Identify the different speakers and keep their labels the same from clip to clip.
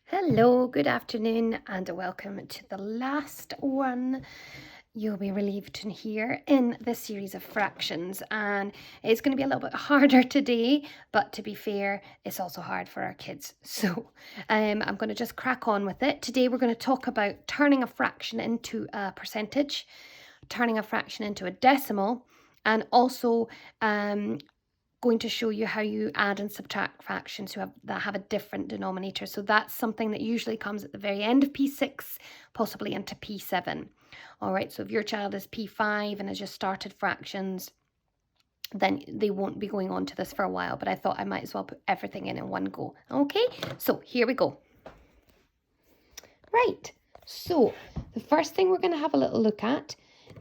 Speaker 1: Hello, good afternoon, and welcome to the last one you'll be relieved to hear in this series of fractions. And it's going to be a little bit harder today, but to be fair, it's also hard for our kids. So I'm going to just crack on with it. Today we're going to talk about turning a fraction into a percentage, turning a fraction into a decimal, and also going to show you how you add and subtract fractions that have a different denominator. So that's something that usually comes at the very end of P6, possibly into P7. All right, so if your child is P5 and has just started fractions, then they won't be going on to this for a while, but I thought I might as well put everything in one go. Okay, so here we go. Right, so the first thing we're going to have a little look at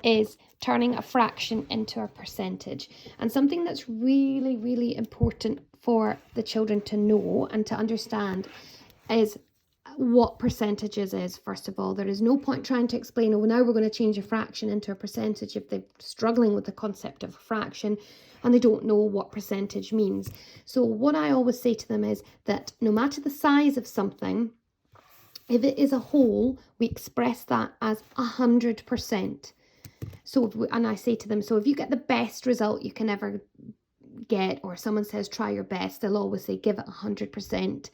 Speaker 1: is turning a fraction into a percentage. And something that's really, really important for the children to know and to understand is what percentages is. First of all, there is no point trying to explain, oh, now we're going to change a fraction into a percentage if they're struggling with the concept of a fraction and they don't know what percentage means. So what I always say to them is that no matter the size of something, if it is a whole, we express that as 100%. So, and I say to them, so if you get the best result you can ever get, or someone says try your best, they'll always say give it 100%.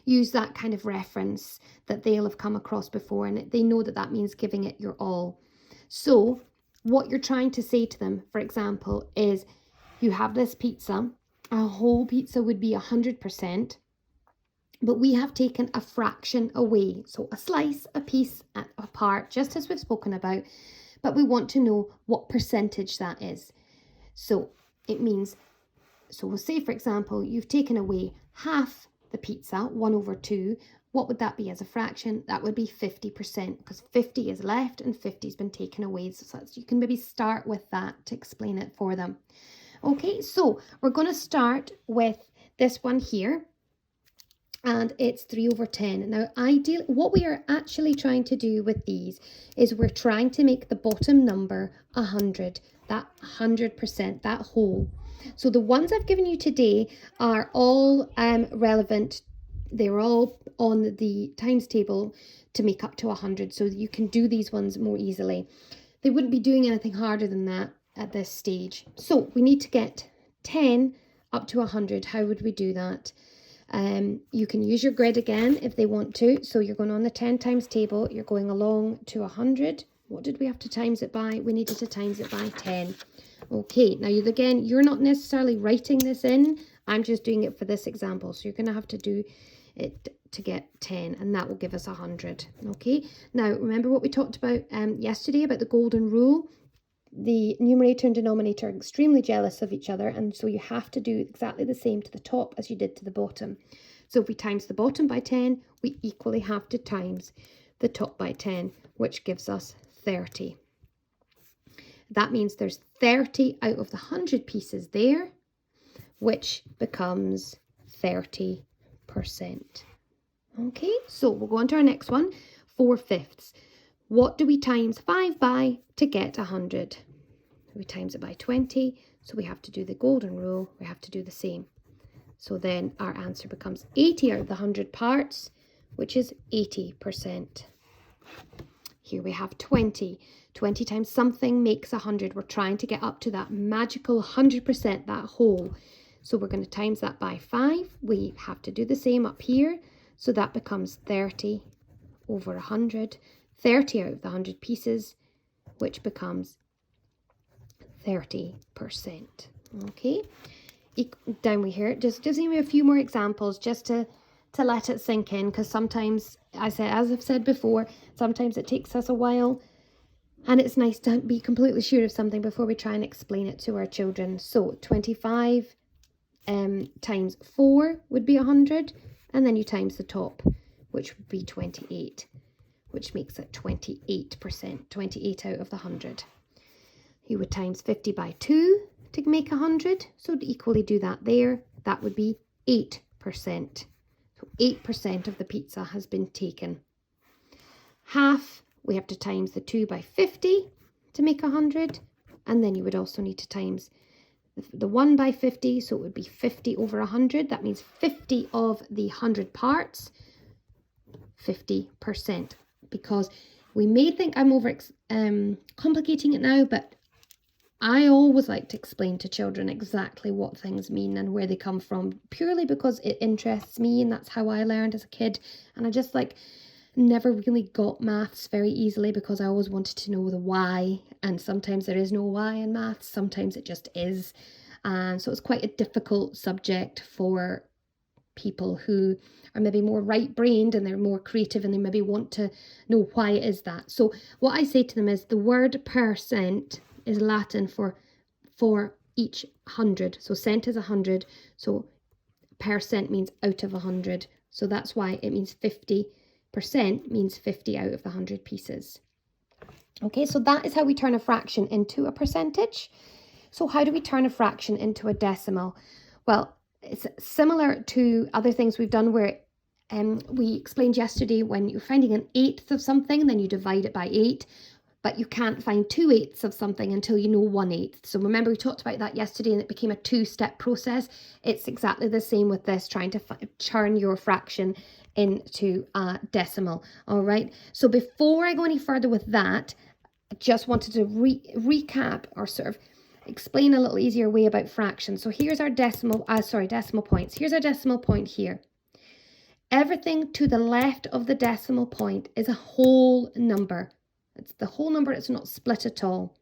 Speaker 1: Use that kind of reference that they'll have come across before, and they know that that means giving it your all. So what you're trying to say to them, for example, is you have this pizza, a whole pizza would be 100%, but we have taken a fraction away. So a slice, a piece, a part, just as we've spoken about, but we want to know what percentage that is. So it means, so we'll say, for example, you've taken away half the pizza, 1/2. What would that be as a fraction? That would be 50%, because 50 is left and 50 has been taken away. So you can maybe start with that to explain it for them. Okay, so we're going to start with this one here. And it's 3/10. Now, ideally, what we are actually trying to do with these is we're trying to make the bottom number 100, that 100%, that whole. So the ones I've given you today are all relevant. They're all on the times table to make up to 100, so you can do these ones more easily. They wouldn't be doing anything harder than that at this stage. So we need to get 10 up to 100. How would we do that? You can use your grid again if they want to. So you're going on the 10 times table, you're going along to 100. What did we have to times it by? We needed to times it by 10. Okay, now again, you're not necessarily writing this in. I'm just doing it for this example. So you're going to have to do it to get 10, and that will give us 100. Okay, now remember what we talked about yesterday about the golden rule. The numerator and denominator are extremely jealous of each other, and so you have to do exactly the same to the top as you did to the bottom. So if we times the bottom by 10, we equally have to times the top by 10, which gives us 30. That means there's 30 out of the 100 pieces there, which becomes 30%. Okay, so we'll go on to our next one, 4/5. What do we times 5 by to get 100? We times it by 20, so we have to do the golden rule. We have to do the same. So then our answer becomes 80 out of the 100 parts, which is 80%. Here we have 20. 20 times something makes 100. We're trying to get up to that magical 100%, that whole. So we're going to times that by 5. We have to do the same up here. So that becomes 30 over 100. 30 out of the 100 pieces, which becomes 30%. Okay, down we here, just give me a few more examples just to let it sink in, because sometimes, as I've said before, sometimes it takes us a while, and it's nice to be completely sure of something before we try and explain it to our children. So 25 times 4 would be 100, and then you times the top, which would be 28. Which makes it 28%, 28 out of the 100. You would times 50 by 2 to make 100, so to equally do that there, that would be 8%. So 8% of the pizza has been taken. Half, we have to times the 2 by 50 to make 100, and then you would also need to times the 1 by 50, so it would be 50 over 100. That means 50 of the 100 parts 50%, because we may think I'm over complicating it now, but I always like to explain to children exactly what things mean and where they come from, purely because it interests me and that's how I learned as a kid. And I just never really got maths very easily because I always wanted to know the why, and sometimes there is no why in maths, sometimes it just is. And so it's quite a difficult subject for people who are maybe more right-brained and they're more creative and they maybe want to know why it is that. So what I say to them is the word percent is Latin for each 100. So cent is 100. So percent means out of 100. So that's why it means 50% means 50 out of the 100 pieces. Okay, so that is how we turn a fraction into a percentage. So how do we turn a fraction into a decimal? Well, it's similar to other things we've done where we explained yesterday when you're finding an eighth of something, then you divide it by 8. But you can't find 2/8 of something until you know 1/8. So remember we talked about that yesterday and it became a 2-step process. It's exactly the same with this, trying to turn your fraction into a decimal. All right. So before I go any further with that, I just wanted to recap or sort of explain a little easier way about fractions. So here's our decimal points. Here's our decimal point here. Everything to the left of the decimal point is a whole number. It's the whole number, it's not split at all.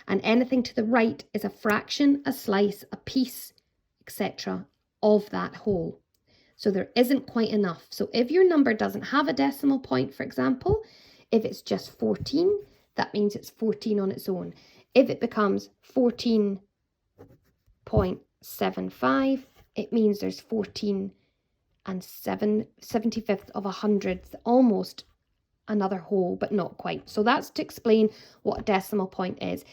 Speaker 1: And anything to the right is a fraction, a slice, a piece, etc. of that whole. So there isn't quite enough. So if your number doesn't have a decimal point, for example, if it's just 14, that means it's 14 on its own. If it becomes 14.75, it means there's 14 and 75th of a hundredth, almost another whole, but not quite. So that's to explain what a decimal point is.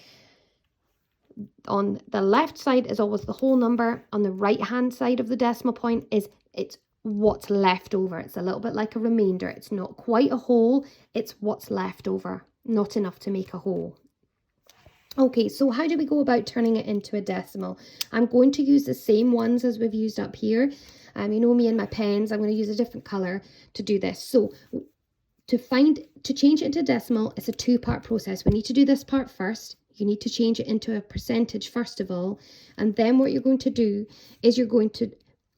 Speaker 1: On the left side is always the whole number. On the right hand side of the decimal point it's what's left over. It's a little bit like a remainder. It's not quite a whole, it's what's left over, not enough to make a whole. Okay, so how do we go about turning it into a decimal? I'm going to use the same ones as we've used up here. You know me and my pens, I'm going to use a different color to do this. So to change it into decimal, it's a 2-part process. We need to do this part first. You need to change it into a percentage first of all. And then what you're going to do is you're going to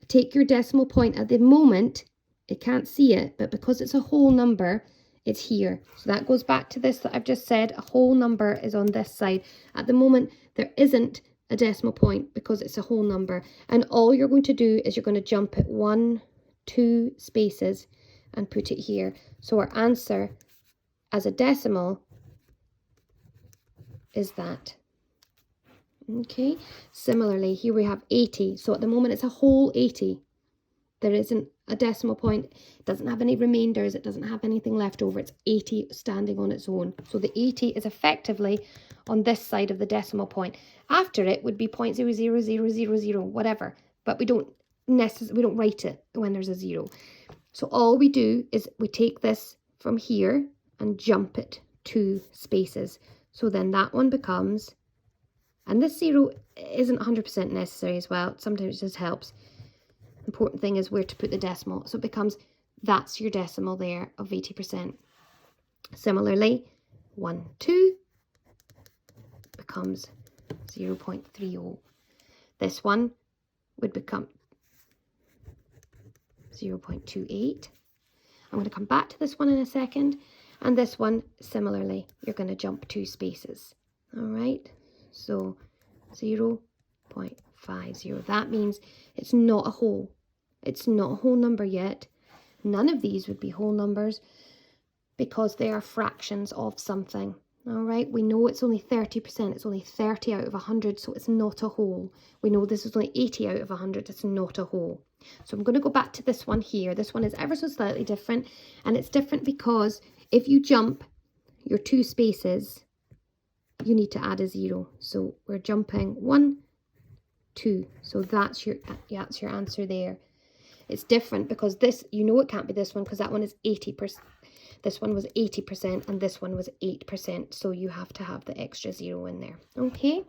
Speaker 1: take your decimal point. At the moment, it can't see it, but because it's a whole number, it's here. So that goes back to this that I've just said. A whole number is on this side. At the moment, there isn't a decimal point because it's a whole number. And all you're going to do is you're going to jump it 1, 2 spaces and put it here. So our answer as a decimal is that. Okay, similarly here we have 80. So at the moment it's a whole 80. There isn't a decimal point, it doesn't have any remainders, it doesn't have anything left over. It's 80 standing on its own. So the 80 is effectively on this side of the decimal point. After it would be 0.00000, whatever, but we don't write it when there's a 0. So all we do is we take this from here and jump it 2 spaces. So then that one becomes, and this 0 isn't 100% necessary as well, sometimes it just helps. Important thing is where to put the decimal. So it becomes, that's your decimal there of 80%. Similarly, 1, 2 becomes 0.30. This one would become 0.28. I'm going to come back to this one in a second. And this one, similarly, you're going to jump 2 spaces. All right. So 0.50. That means it's not a whole. It's not a whole number yet. None of these would be whole numbers because they are fractions of something. All right, we know it's only 30%. It's only 30 out of 100, so it's not a whole. We know this is only 80 out of 100. It's not a whole. So I'm going to go back to this one here. This one is ever so slightly different, and it's different because if you jump your 2 spaces, you need to add a 0. So we're jumping 1, 2. So that's your answer there. It's different because this, you know, it can't be this one because that one is 80%. This one was 80% and this one was 8%. So you have to have the extra 0 in there. Okay.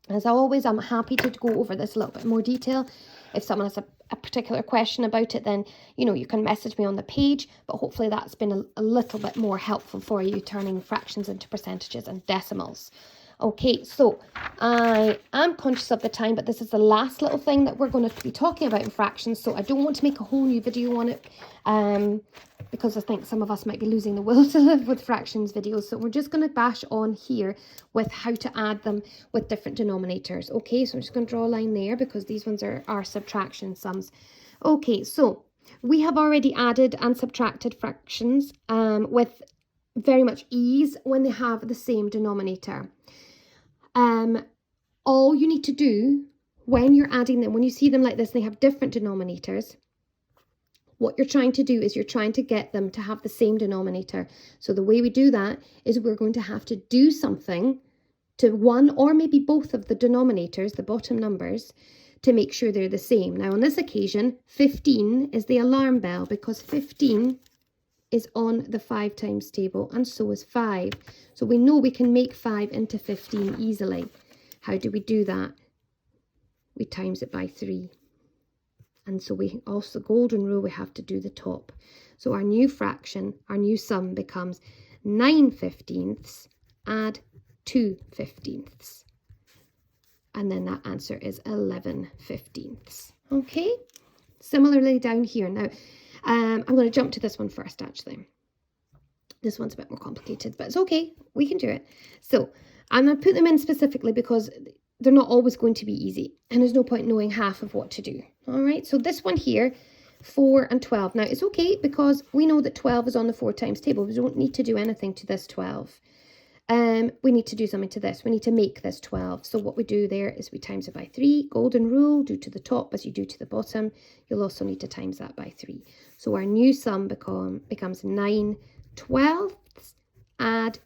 Speaker 1: As always, I'm happy to go over this a little bit more detail. If someone has a particular question about it, then, you know, you can message me on the page, but hopefully that's been a little bit more helpful for you, turning fractions into percentages and decimals. Okay, so I am conscious of the time, but this is the last little thing that we're going to be talking about in fractions, so I don't want to make a whole new video on it, because I think some of us might be losing the will to live with fractions videos. So we're just going to bash on here with how to add them with different denominators. Okay, so I'm just going to draw a line there because these ones are subtraction sums. Okay, so we have already added and subtracted fractions with very much ease when they have the same denominator. All you need to do when you're adding them, when you see them like this, they have different denominators. What you're trying to do is you're trying to get them to have the same denominator. So the way we do that is we're going to have to do something to one or maybe both of the denominators, the bottom numbers, to make sure they're the same. Now on this occasion, 15 is the alarm bell because 15 is on the 5 times table and so is 5. So we know we can make 5 into 15 easily. How do we do that? We times it by 3. And so we also, golden rule, we have to do the top. So our new fraction, our new sum becomes 9/15 add 2/15. And then that answer is 11/15. Okay, similarly down here. Now, I'm going to jump to this one first, actually. This one's a bit more complicated, but it's okay. We can do it. So I'm going to put them in specifically because they're not always going to be easy. And there's no point knowing half of what to do. All right, so this one here, 4 and 12. Now, it's okay because we know that 12 is on the 4 times table. We don't need to do anything to this 12. We need to do something to this. We need to make this 12. So what we do there is we times it by 3. Golden rule, do to the top as you do to the bottom. You'll also need to times that by 3. So our new sum becomes 9/12 add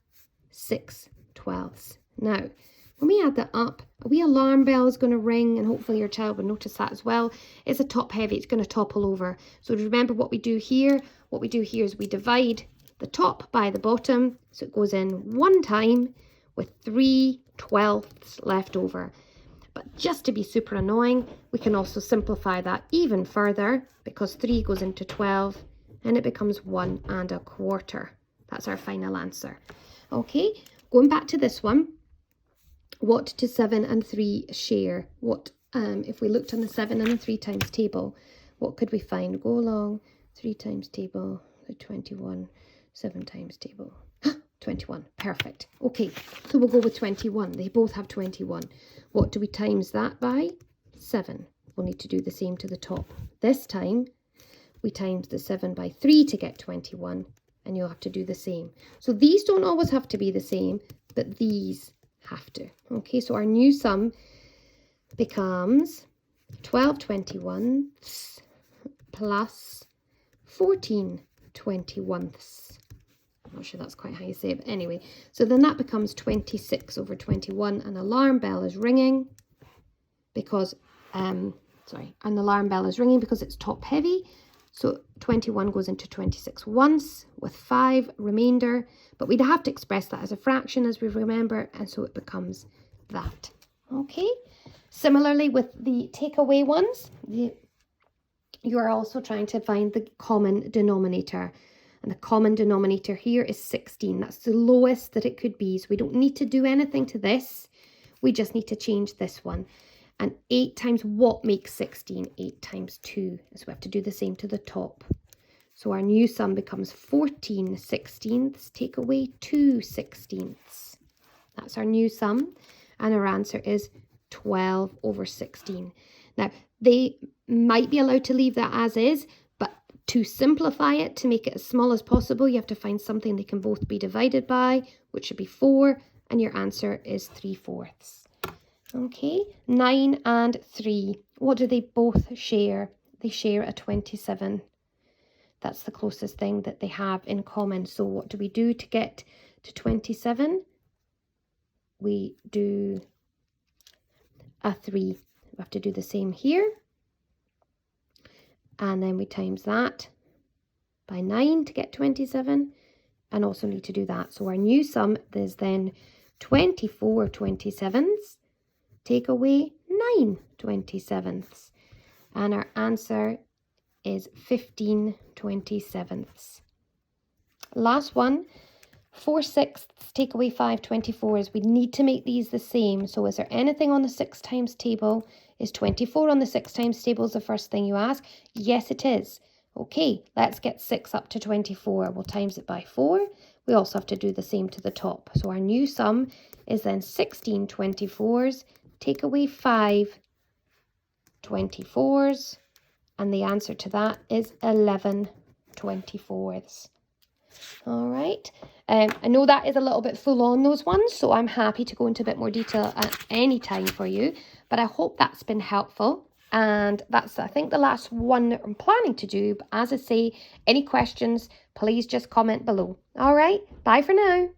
Speaker 1: 6/12. Now, when we add that up, a wee alarm bell is going to ring, and hopefully your child will notice that as well. It's a top heavy, it's going to topple over. So remember what we do here. What we do here is we divide the top by the bottom, so it goes in one time with 3/12 left over. But just to be super annoying, we can also simplify that even further because 3 goes into 12 and it becomes 1 1/4. That's our final answer. Okay, going back to this one. What do 7 and 3 share? What if we looked on the 7 and the 3 times table, what could we find? Go along, 3 times table, the 21, 7 times table. 21, perfect. Okay, so we'll go with 21. They both have 21. What do we times that by? 7. We'll need to do the same to the top. This time, we times the 7 by 3 to get 21, and you'll have to do the same. So these don't always have to be the same, but these have to. Okay, so our new sum becomes 12/21 plus 14/21. I'm not sure that's quite how you say it, but anyway. So then that becomes 26/21. An alarm bell is ringing because, an alarm bell is ringing because it's top heavy. So 21 goes into 26 once with 5 remainder, but we'd have to express that as a fraction as we remember, and so it becomes that. Okay, similarly with the takeaway ones, you are also trying to find the common denominator, and the common denominator here is 16. That's the lowest that it could be, so we don't need to do anything to this. We just need to change this one. And 8 times what makes 16? 8 times 2. So we have to do the same to the top. So our new sum becomes 14/16. Take away 2/16. That's our new sum. And our answer is 12/16. Now, they might be allowed to leave that as is, but to simplify it, to make it as small as possible, you have to find something they can both be divided by, which should be 4. And your answer is 3/4. Okay, 9 and 3. What do they both share? They share a 27. That's the closest thing that they have in common. So what do we do to get to 27? We do a 3. We have to do the same here. And then we times that by 9 to get 27. And also need to do that. So our new sum is then 24/27. take away 9/27. And our answer is 15/27. Last one, 4/6 take away 5/24. We need to make these the same. So is there anything on the 6 times table? Is 24 on the 6 times table is the first thing you ask? Yes, it is. Okay, let's get 6 up to 24. We'll times it by 4. We also have to do the same to the top. So our new sum is then 16/24. Take away 5/24. And the answer to that is 11/24. All right. I know that is a little bit full on, those ones, so I'm happy to go into a bit more detail at any time for you. But I hope that's been helpful. And that's, I think, the last one that I'm planning to do. But as I say, any questions, please just comment below. All right. Bye for now.